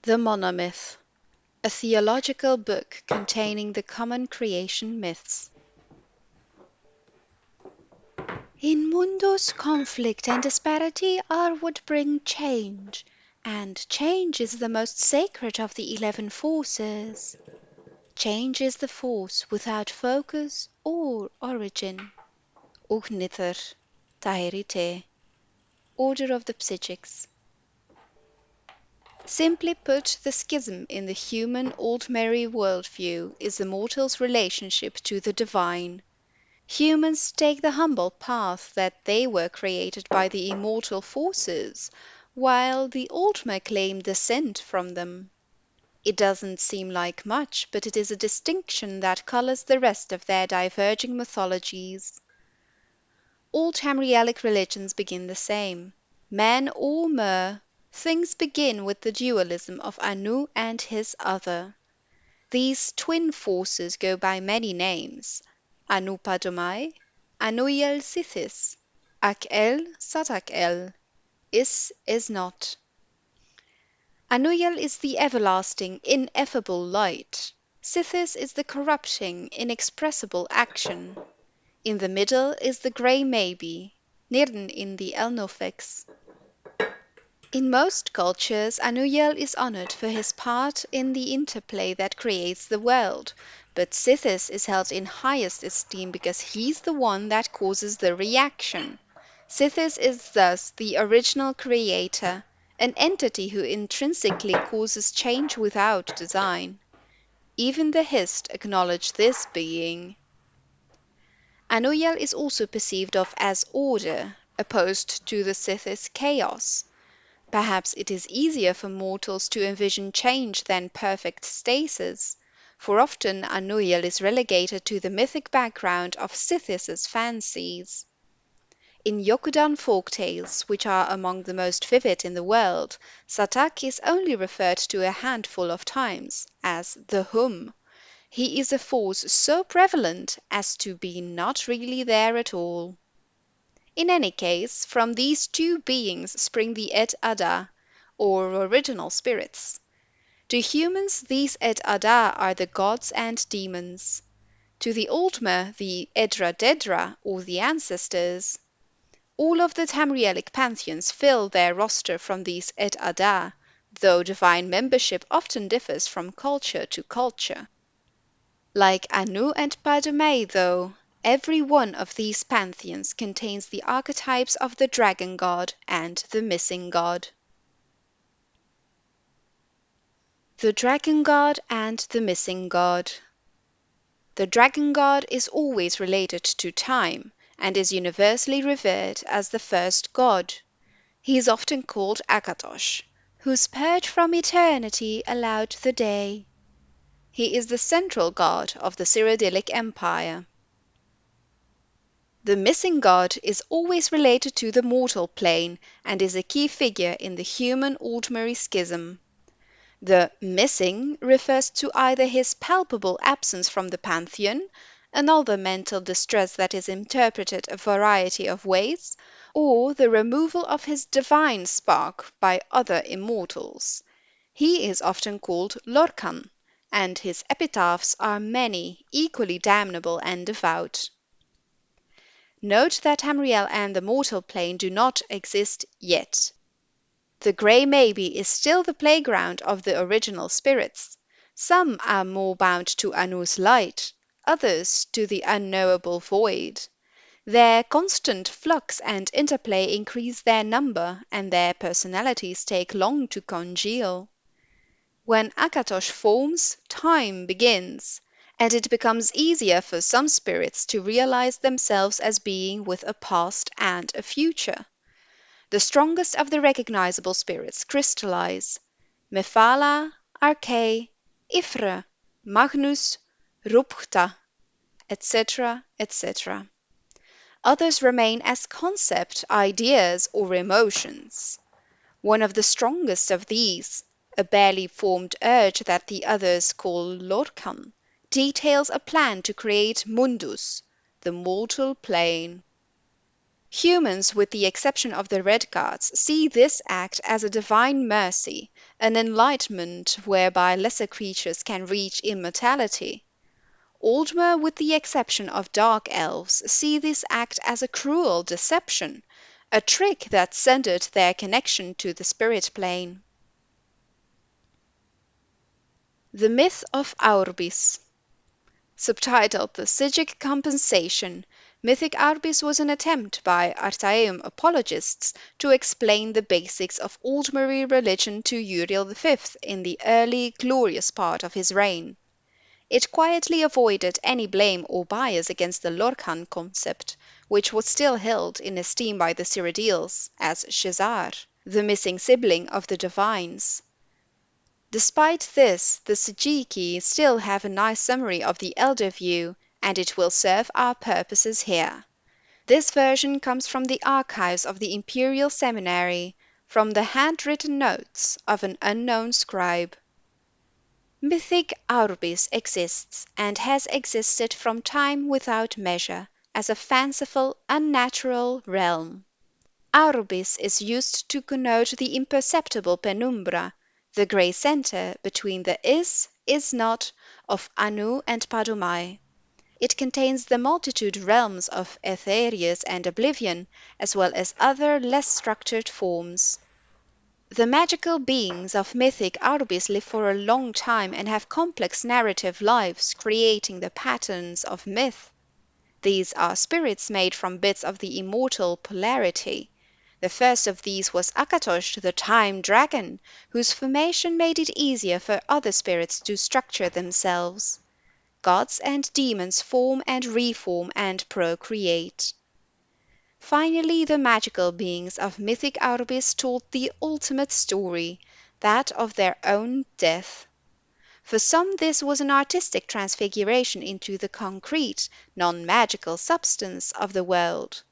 The Monomyth, a theological book containing the common creation myths. In Mundus, conflict and disparity are what bring change, and change is the most sacred of the 11 forces. Change is the force without focus or origin. Ugnither, Tahirite, Order of the Psychics. Simply put, the schism in the human ordinary worldview is the mortal's relationship to the divine. Humans take the humble path that they were created by the immortal forces, while the Ultima claim descent from them. It doesn't seem like much, but it is a distinction that colors the rest of their diverging mythologies. All Tamrielic religions begin the same. Man or Mer, things begin with the dualism of Anu and his other. These twin forces go by many names: Anu Padomai, auri-el Sithis, auri-el Satak-el, is not. Auri-el is the everlasting, ineffable light. Sithis is the corrupting, inexpressible action. In the middle is the grey maybe, Nirn in the Elnofex. In most cultures, auri-el is honored for his part in the interplay that creates the world, but Sithis is held in highest esteem because he's the one that causes the reaction. Sithis is thus the original creator, an entity who intrinsically causes change without design. Even the Hist acknowledge this being. Auri-el is also perceived of as order, opposed to the Sithis chaos. Perhaps it is easier for mortals to envision change than perfect stasis, for often auri-el is relegated to the mythic background of Sithis's fancies. In Yokudan folktales, which are among the most vivid in the world, Satak is only referred to a handful of times, as the Hum. He is a force so prevalent as to be not really there at all. In any case, from these two beings spring the Et Ada, or original spirits. To humans, these Et Ada are the gods and demons. To the Ultima, the Edra Dedra, or the ancestors. All of the Tamrielic pantheons fill their roster from these Et Ada, though divine membership often differs from culture to culture. Like Anu and Padomai, though, every one of these pantheons contains the archetypes of the dragon god and the missing god. The dragon god and the missing god. The dragon god is always related to time, and is universally revered as the first god. He is often called Akatosh, whose purge from eternity allowed the day. He is the central god of the Cyrodiilic Empire. The missing god is always related to the mortal plane and is a key figure in the human ordinary schism. The missing refers to either his palpable absence from the pantheon, another mental distress that is interpreted a variety of ways, or the removal of his divine spark by other immortals. He is often called Lorcan, and his epitaphs are many, equally damnable and devout. Note that auri-el and the mortal plane do not exist yet. The grey maybe is still the playground of the original spirits. Some are more bound to Anu's light, others to the unknowable void. Their constant flux and interplay increase their number, and their personalities take long to congeal. When Akatosh forms, time begins, and it becomes easier for some spirits to realize themselves as being with a past and a future. The strongest of the recognizable spirits crystallize: Mephala, Arcane, Ifre, Magnus, Rupchta, etc., etc. Others remain as concept, ideas, or emotions. One of the strongest of these, a barely formed urge that the others call Lorcan, details a plan to create Mundus, the mortal plane. Humans, with the exception of the red gods, see this act as a divine mercy, an enlightenment whereby lesser creatures can reach immortality. Aldmer, with the exception of dark elves, see this act as a cruel deception, a trick that centered their connection to the spirit plane. The Myth of Aurbis. Subtitled The Psychic Compensation, Mythic Aurbis was an attempt by Artaeum apologists to explain the basics of Aldmeri religion to Uriel V in the early, glorious part of his reign. It quietly avoided any blame or bias against the Lorcan concept, which was still held in esteem by the Cyrodiils as Shezar, the missing sibling of the divines. Despite this, the Sajiki still have a nice summary of the elder view, and it will serve our purposes here. This version comes from the archives of the Imperial Seminary, from the handwritten notes of an unknown scribe. Mythic Aurbis exists, and has existed from time without measure, as a fanciful, unnatural realm. Aurbis is used to connote the imperceptible penumbra, the grey centre between the is not of Anu and Padumai. It contains the multitude realms of Aetherius and Oblivion, as well as other less structured forms. The magical beings of mythic Aurbis live for a long time and have complex narrative lives, creating the patterns of myth. These are spirits made from bits of the immortal polarity. The first of these was Akatosh, the Time Dragon, whose formation made it easier for other spirits to structure themselves. Gods and demons form and reform and procreate. Finally, the magical beings of mythic Aurbis told the ultimate story, that of their own death. For some this was an artistic transfiguration into the concrete, non-magical substance of the world.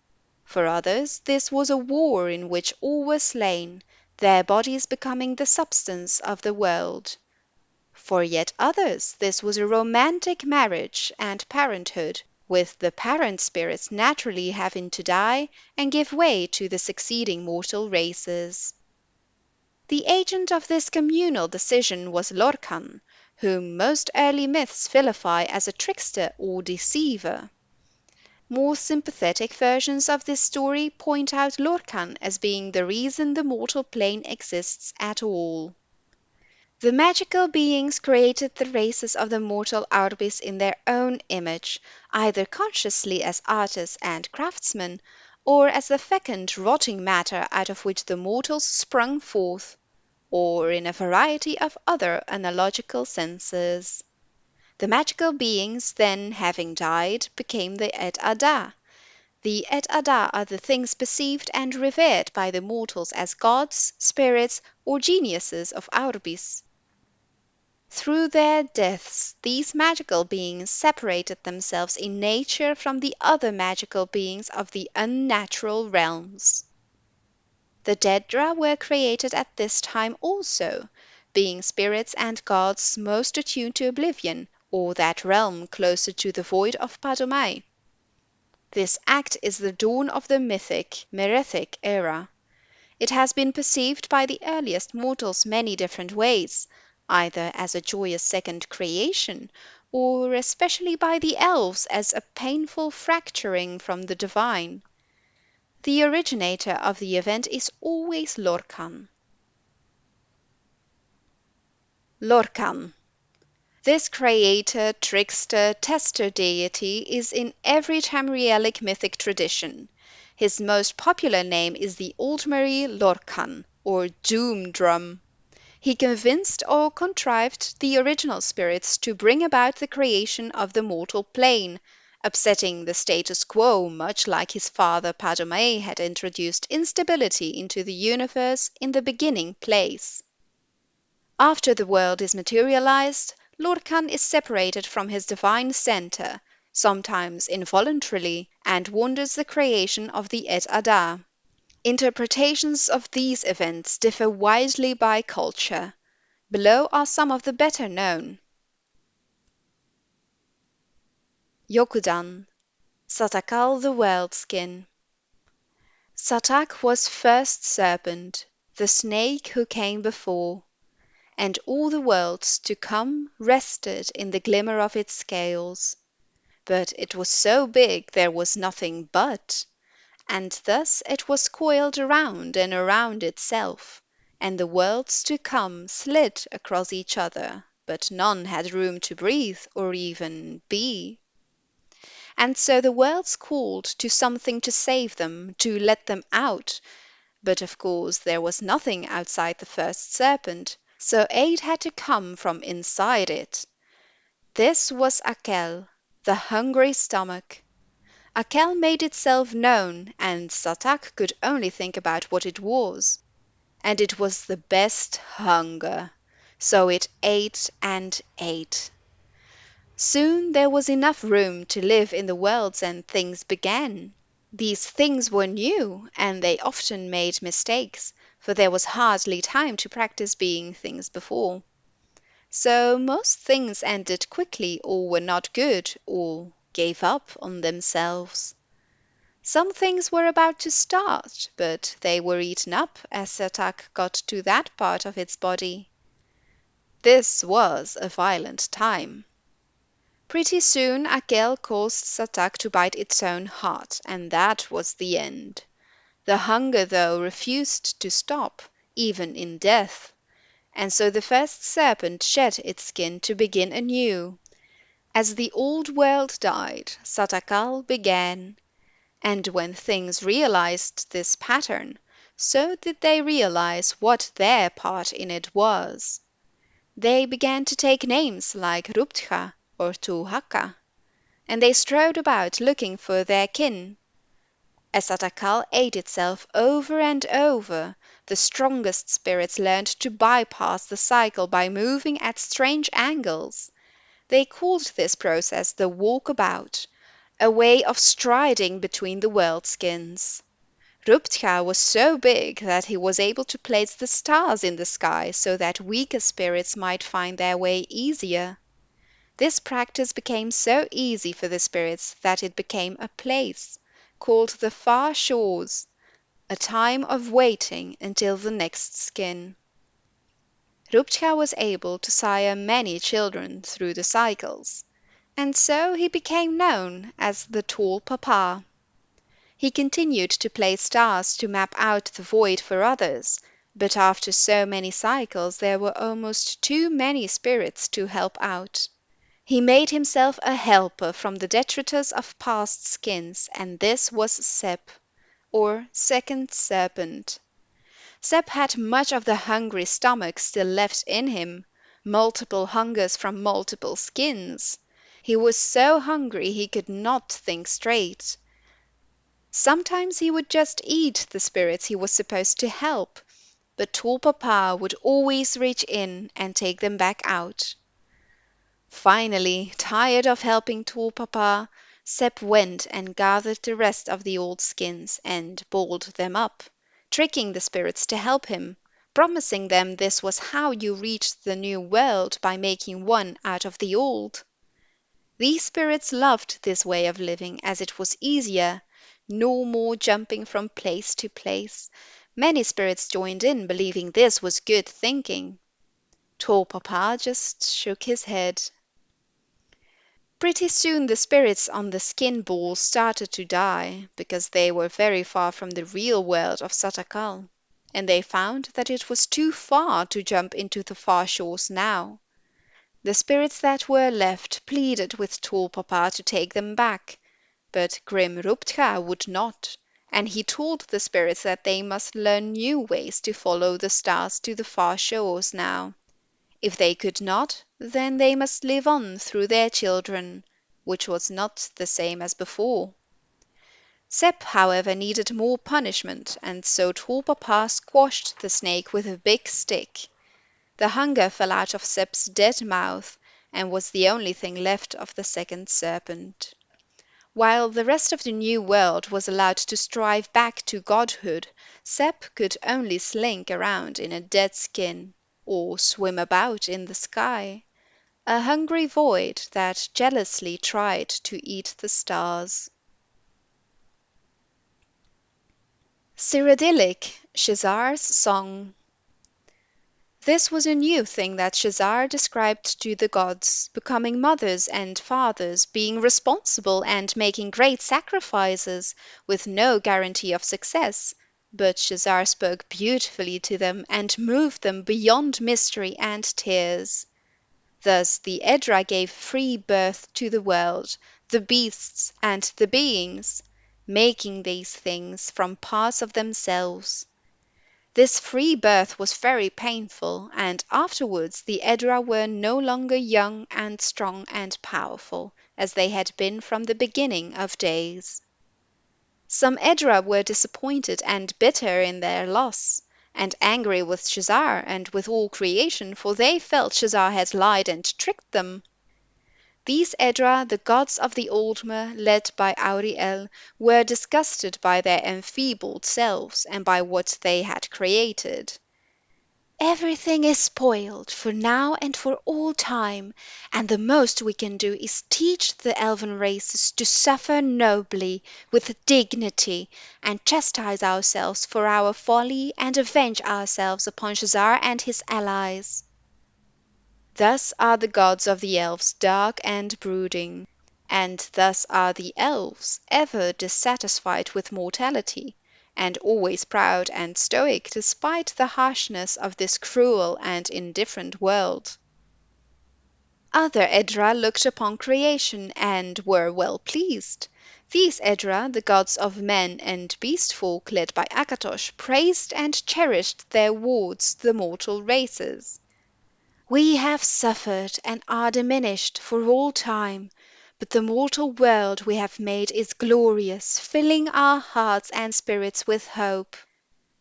For others this was a war in which all were slain, their bodies becoming the substance of the world. For yet others this was a romantic marriage and parenthood, with the parent spirits naturally having to die and give way to the succeeding mortal races. The agent of this communal decision was Lorcan, whom most early myths vilify as a trickster or deceiver. More sympathetic versions of this story point out Lorcan as being the reason the mortal plane exists at all. The magical beings created the races of the mortal Aurbis in their own image, either consciously as artists and craftsmen, or as the fecund, rotting matter out of which the mortals sprung forth, or in a variety of other analogical senses. The magical beings, then, having died, became the Et Ada. The Et Ada are the things perceived and revered by the mortals as gods, spirits, or geniuses of Aurbis. Through their deaths, these magical beings separated themselves in nature from the other magical beings of the unnatural realms. The Daedra were created at this time also, being spirits and gods most attuned to oblivion, or that realm closer to the void of Padumai. This act is the dawn of the mythic, merethic era. It has been perceived by the earliest mortals many different ways, either as a joyous second creation, or especially by the elves as a painful fracturing from the divine. The originator of the event is always Lorcan. Lorcan. This creator, trickster, tester deity is in every Tamrielic mythic tradition. His most popular name is the Aldmeri Lorcan, or Doom Drum. He convinced or contrived the original spirits to bring about the creation of the mortal plane, upsetting the status quo much like his father Padumei had introduced instability into the universe in the beginning place. After the world is materialized, Lorcan is separated from his divine center, sometimes involuntarily, and wanders the creation of the Et Ada. Interpretations of these events differ widely by culture. Below are some of the better known. Yokudan, Satakal the World Skin. Satak was first serpent, the snake who came before, and all the worlds to come rested in the glimmer of its scales. But it was so big there was nothing but, and thus it was coiled around and around itself, and the worlds to come slid across each other, but none had room to breathe or even be. And so the worlds called to something to save them, to let them out, but of course there was nothing outside the first serpent, so aid had to come from inside it. This was auri-el, the hungry stomach. Auri-el made itself known, and Satak could only think about what it was. And it was the best hunger, so it ate and ate. Soon there was enough room to live in the worlds and things began. These things were new, and they often made mistakes, for there was hardly time to practice being things before. So most things ended quickly or were not good or gave up on themselves. Some things were about to start, but they were eaten up as Satak got to that part of its body. This was a violent time. Pretty soon auri-el caused Satak to bite its own heart, and that was the end. The hunger, though, refused to stop, even in death, and so the first serpent shed its skin to begin anew. As the old world died, Satakal began, and when things realized this pattern, so did they realize what their part in it was. They began to take names like Ruptcha or Tuhaka, and they strode about looking for their kin. As Satakal ate itself over and over, the strongest spirits learned to bypass the cycle by moving at strange angles. They called this process the walkabout, a way of striding between the world skins. Ruptcha was so big that he was able to place the stars in the sky so that weaker spirits might find their way easier. This practice became so easy for the spirits that it became a place, called the Far Shores, a time of waiting until the next skin. Ruptcha was able to sire many children through the cycles, and so he became known as the Tall Papa. He continued to place stars to map out the void for others, but after so many cycles there were almost too many spirits to help out. He made himself a helper from the detritus of past skins, and this was Sep, or second serpent. Sep had much of the hungry stomach still left in him, multiple hungers from multiple skins. He was so hungry he could not think straight. Sometimes he would just eat the spirits he was supposed to help, but Tall Papa would always reach in and take them back out. Finally, tired of helping Tall Papa, Sep went and gathered the rest of the old skins and balled them up, tricking the spirits to help him, promising them this was how you reached the new world by making one out of the old. These spirits loved this way of living as it was easier, no more jumping from place to place. Many spirits joined in, believing this was good thinking. Tall Papa just shook his head. Pretty soon the spirits on the skin balls started to die, because they were very far from the real world of Satakal, and they found that it was too far to jump into the far shores now. The spirits that were left pleaded with Tall Papa to take them back, but grim Ruptcha would not, and he told the spirits that they must learn new ways to follow the stars to the far shores now. If they could not, then they must live on through their children, which was not the same as before. Sep, however, needed more punishment, and so Tall Papa squashed the snake with a big stick. The hunger fell out of Sep's dead mouth, and was the only thing left of the second serpent. While the rest of the new world was allowed to strive back to godhood, Sep could only slink around in a dead skin, or swim about in the sky, a hungry void that jealously tried to eat the stars. Cyrodiilic, Shazar's Song. This was a new thing that Shazar described to the gods, becoming mothers and fathers, being responsible and making great sacrifices, with no guarantee of success. But Shazar spoke beautifully to them and moved them beyond mystery and tears. Thus the Edra gave free birth to the world, the beasts and the beings, making these things from parts of themselves. This free birth was very painful, and afterwards the Edra were no longer young and strong and powerful, as they had been from the beginning of days. Some Edra were disappointed and bitter in their loss, and angry with Shazar and with all creation, for they felt Shazar had lied and tricked them. These Edra, the gods of the Aldmer, led by auri-el, were disgusted by their enfeebled selves and by what they had created. "Everything is spoiled, for now and for all time, and the most we can do is teach the elven races to suffer nobly, with dignity, and chastise ourselves for our folly, and avenge ourselves upon Shazar and his allies." Thus are the gods of the elves dark and brooding, and thus are the elves ever dissatisfied with mortality, and always proud and stoic despite the harshness of this cruel and indifferent world. Other Edra looked upon creation and were well pleased. These Edra, the gods of men and beast folk led by Akatosh, praised and cherished their wards, the mortal races. "We have suffered and are diminished for all time, but the mortal world we have made is glorious, filling our hearts and spirits with hope.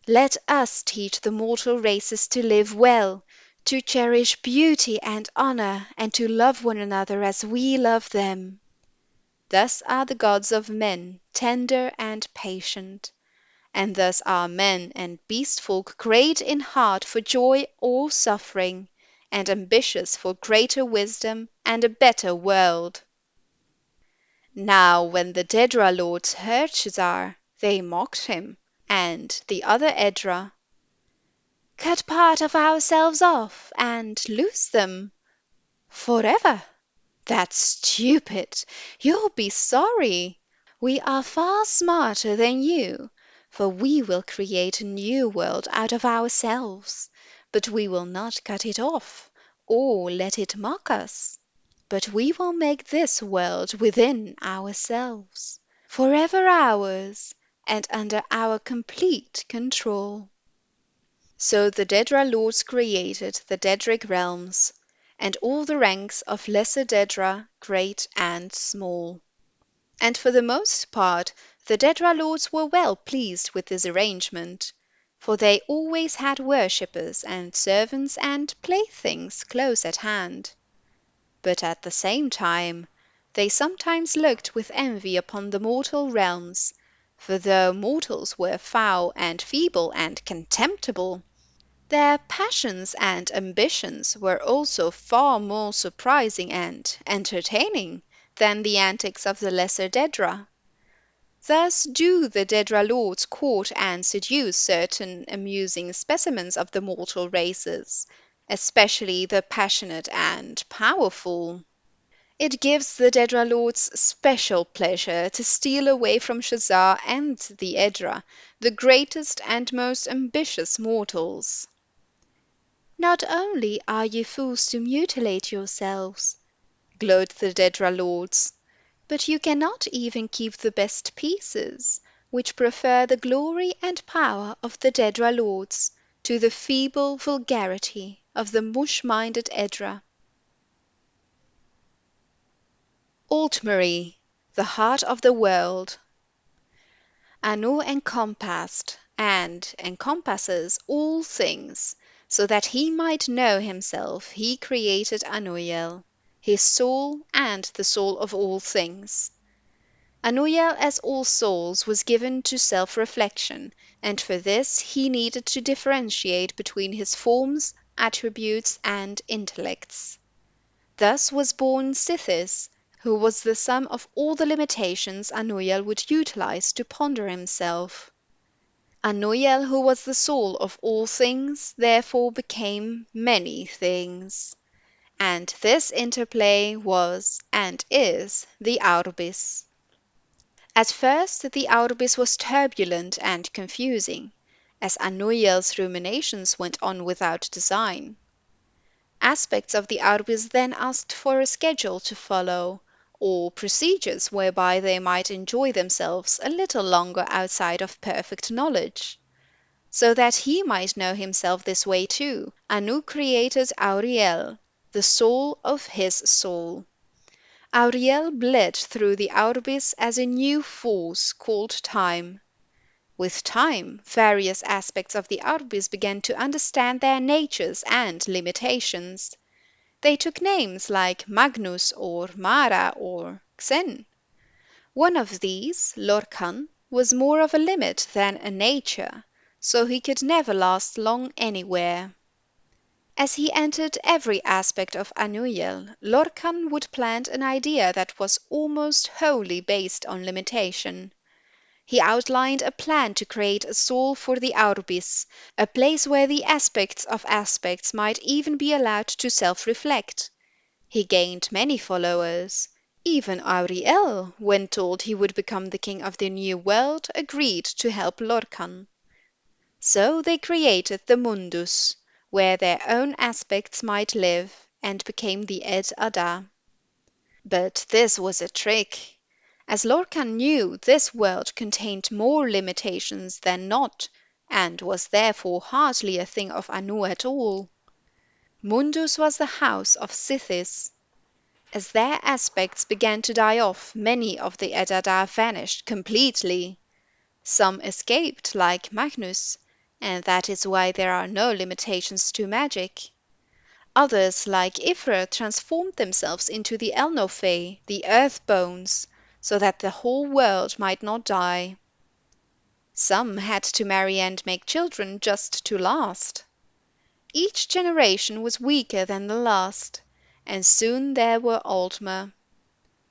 Let us teach the mortal races to live well, to cherish beauty and honor, and to love one another as we love them." Thus are the gods of men, tender and patient. And thus are men and beast folk great in heart for joy or suffering, and ambitious for greater wisdom and a better world. Now when the Dedra lords heard Shazar, they mocked him, and the other Edra cut part of ourselves off and lose them forever. That's stupid. You'll be sorry. We are far smarter than you, for we will create a new world out of ourselves, but we will not cut it off, or let it mock us. But we will make this world within ourselves, forever ours, and under our complete control. So the Dedra lords created the Dedric realms, and all the ranks of lesser Dedra, great and small. And for the most part the Dedra lords were well pleased with this arrangement, for they always had worshippers and servants and playthings close at hand. But at the same time they sometimes looked with envy upon the mortal realms, for though mortals were foul and feeble and contemptible, their passions and ambitions were also far more surprising and entertaining than the antics of the lesser Dedra. Thus do the Dedra lords court and seduce certain amusing specimens of the mortal races, especially the passionate and powerful. It gives the Dedra lords special pleasure to steal away from Shazar and the Edra, the greatest and most ambitious mortals. "Not only are you fools to mutilate yourselves," glowed the Dedra lords, "but you cannot even keep the best pieces, which prefer the glory and power of the Dedra lords to the feeble vulgarity of the mush-minded Edra." Altmeri, the heart of the world. Anu encompassed and encompasses all things, so that he might know himself he created auri-el, his soul and the soul of all things. Auri-el, as all souls, was given to self-reflection, and for this he needed to differentiate between his forms, attributes, and intellects. Thus was born Sithis, who was the sum of all the limitations Auri-el would utilize to ponder himself. auri-el, who was the soul of all things, therefore became many things. And this interplay was and is the Aurbis. At first the Aurbis was turbulent and confusing, as auri-el's ruminations went on without design. Aspects of the Aurbis then asked for a schedule to follow, or procedures whereby they might enjoy themselves a little longer outside of perfect knowledge. So that he might know himself this way too, Anu created auri-el, the soul of his soul. Auri-el bled through the Aurbis as a new force called time. With time, various aspects of the Aurbis began to understand their natures and limitations. They took names like Magnus or Mara or Xen. One of these, Lorcan, was more of a limit than a nature, so he could never last long anywhere. As he entered every aspect of auri-el, Lorcan would plant an idea that was almost wholly based on limitation. He outlined a plan to create a soul for the Aurbis, a place where the aspects of aspects might even be allowed to self-reflect. He gained many followers. Even auri-el, when told he would become the king of the new world, agreed to help Lorcan. So they created the Mundus, where their own aspects might live, and became the Ed Ada. But this was a trick. As Lorcan knew, this world contained more limitations than not, and was therefore hardly a thing of Anu at all. Mundus was the house of Sithis. As their aspects began to die off, many of the Edada vanished completely. Some escaped, like Magnus, and that is why there are no limitations to magic. Others, like Ifra, transformed themselves into the Elnofey, the earth bones, so that the whole world might not die. Some had to marry and make children just to last. Each generation was weaker than the last, and soon there were Aldmer.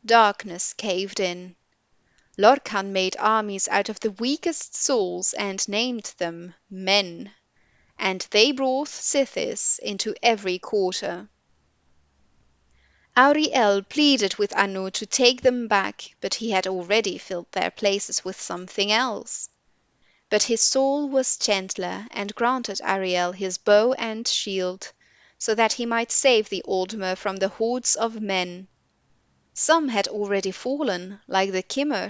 Darkness caved in. Lorcan made armies out of the weakest souls and named them Men, and they brought Sithis into every quarter. Auri-el pleaded with Anu to take them back, but he had already filled their places with something else. But his soul was gentler, and granted Auri-el his bow and shield, so that he might save the Aldmer from the hordes of men. Some had already fallen, like the Kimmer,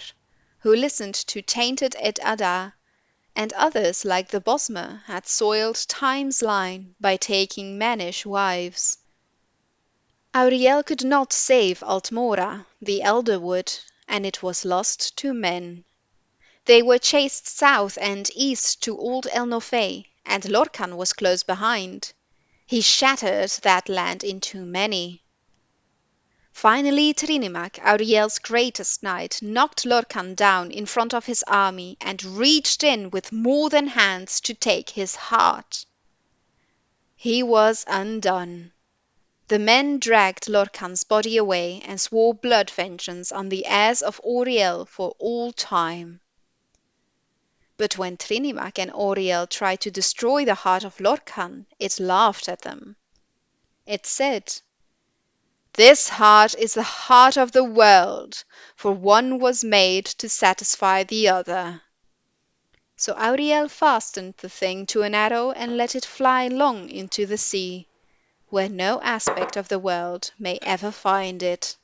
who listened to tainted Ed Ada, and others, like the Bosmer, had soiled Time's line by taking mannish wives. Auri-el could not save Altmora, the Elderwood, and it was lost to men. They were chased south and east to old Elnofey, and Lorcan was close behind. He shattered that land into many. Finally Trinimac, Auri-el's greatest knight, knocked Lorcan down in front of his army and reached in with more than hands to take his heart. He was undone. The men dragged Lorcan's body away and swore blood vengeance on the heirs of auri-el for all time. But when Trinimac and auri-el tried to destroy the heart of Lorcan, it laughed at them. It said, "This heart is the heart of the world, for one was made to satisfy the other." So auri-el fastened the thing to an arrow and let it fly long into the sea, where no aspect of the world may ever find it.